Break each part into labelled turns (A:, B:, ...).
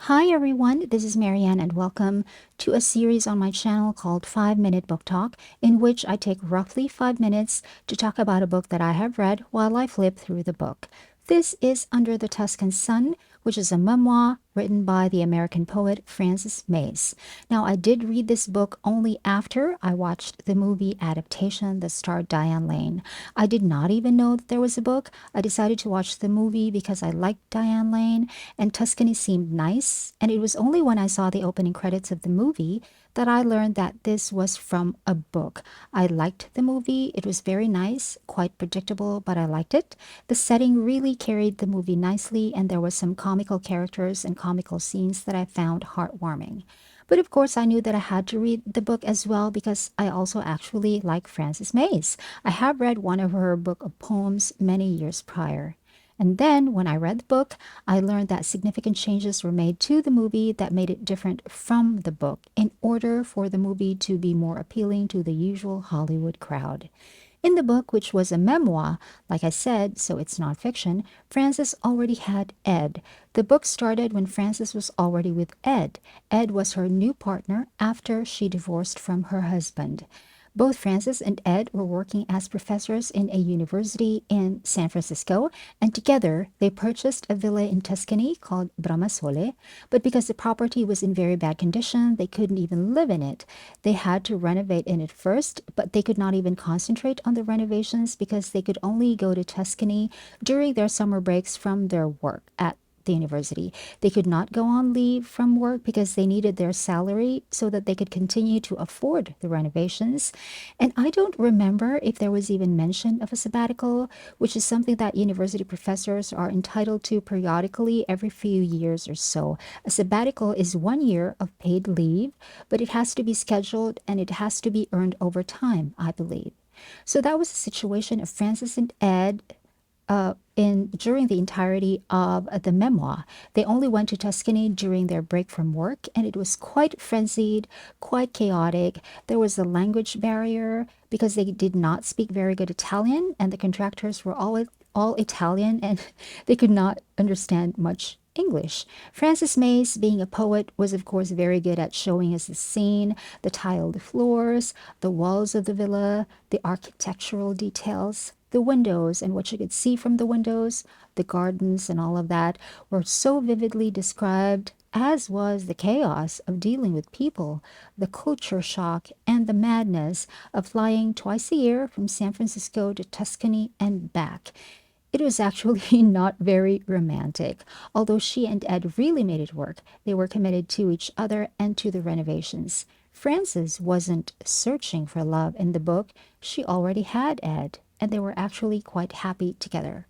A: Hi everyone, this is Marianne and welcome to a series on my channel called 5 Minute Book Talk, in which I take roughly 5 minutes to talk about a book that I have read while I flip through the book. This is Under the Tuscan Sun, which is a memoir written by the American poet Frances Mays. Now, I did read this book only after I watched the movie adaptation that starred Diane Lane. I did not even know that there was a book. I decided to watch the movie because I liked Diane Lane and Tuscany seemed nice. And it was only when I saw the opening credits of the movie that I learned that this was from a book. I liked the movie. It was very nice, quite predictable, but I liked it. The setting really carried the movie nicely, and there was some comical characters and comical scenes that I found heartwarming. But of course, I knew that I had to read the book as well because I also actually like Frances Mays. I have read one of her book of poems many years prior. And then when I read the book, I learned that significant changes were made to the movie that made it different from the book in order for the movie to be more appealing to the usual Hollywood crowd. In the book, which was a memoir, like I said, so it's not fiction, Frances already had Ed. The book started when Frances was already with Ed. Ed was her new partner after she divorced from her husband. Both Frances and Ed were working as professors in a university in San Francisco, and together they purchased a villa in Tuscany called Bramasole. But because the property was in very bad condition, they couldn't even live in it. They had to renovate in it first, but they could not even concentrate on the renovations because they could only go to Tuscany during their summer breaks from their work at the university. They could not go on leave from work because they needed their salary so that they could continue to afford the renovations. And I don't remember if there was even mention of a sabbatical, which is something that university professors are entitled to periodically every few years or so. A sabbatical is 1 year of paid leave, but it has to be scheduled and it has to be earned over time, I believe. So that was the situation of Francis and Ed in during the entirety of the memoir. They only went to Tuscany during their break from work, and it was quite frenzied, quite chaotic. There was a language barrier because they did not speak very good Italian, and the contractors were all Italian, and they could not understand much English. Frances Mays, being a poet, was of course very good at showing us the scene, the tiled floors, the walls of the villa, the architectural details. The windows and what you could see from the windows, the gardens and all of that were so vividly described, as was the chaos of dealing with people, the culture shock, and the madness of flying twice a year from San Francisco to Tuscany and back. It was actually not very romantic. Although she and Ed really made it work, they were committed to each other and to the renovations. Frances wasn't searching for love in the book, she already had Ed, and they were actually quite happy together.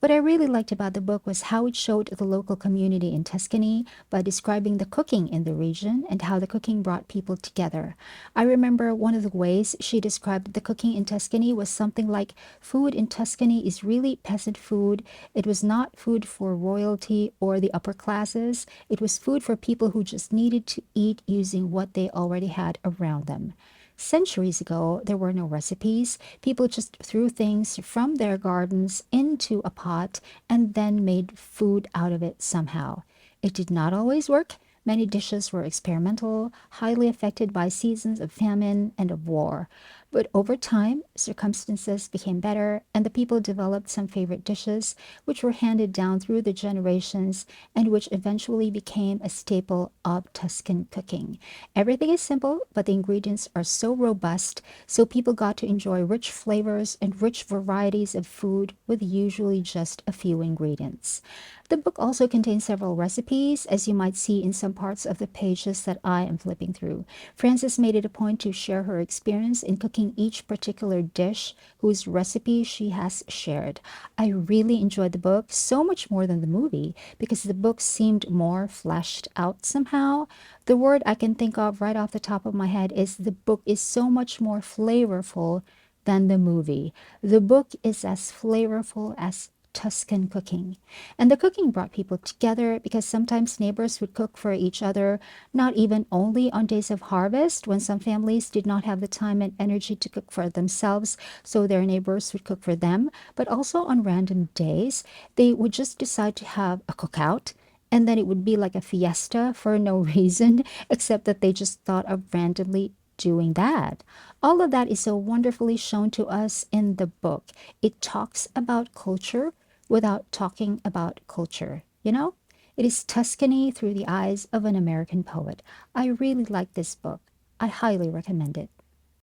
A: What I really liked about the book was how it showed the local community in Tuscany by describing the cooking in the region and how the cooking brought people together. I remember one of the ways she described the cooking in Tuscany was something like food in Tuscany is really peasant food. It was not food for royalty or the upper classes. It was food for people who just needed to eat using what they already had around them. Centuries ago, there were no recipes. People just threw things from their gardens into a pot and then made food out of it somehow. It did not always work. Many dishes were experimental, highly affected by seasons of famine and of war. But over time, circumstances became better, and the people developed some favorite dishes, which were handed down through the generations and which eventually became a staple of Tuscan cooking. Everything is simple, but the ingredients are so robust, so people got to enjoy rich flavors and rich varieties of food with usually just a few ingredients. The book also contains several recipes, as you might see in some parts of the pages that I am flipping through. Frances made it a point to share her experience in cooking each particular dish whose recipe she has shared. I really enjoyed the book so much more than the movie because the book seemed more fleshed out somehow. The word I can think of right off the top of my head is the book is so much more flavorful than the movie. The book is as flavorful as Tuscan cooking. And the cooking brought people together because sometimes neighbors would cook for each other, not even only on days of harvest when some families did not have the time and energy to cook for themselves, so their neighbors would cook for them, but also on random days. They would just decide to have a cookout and then it would be like a fiesta for no reason except that they just thought of randomly doing that. All of that is so wonderfully shown to us in the book. It talks about culture without talking about culture, you know? It is Tuscany through the eyes of an American poet. I really like this book. I highly recommend it.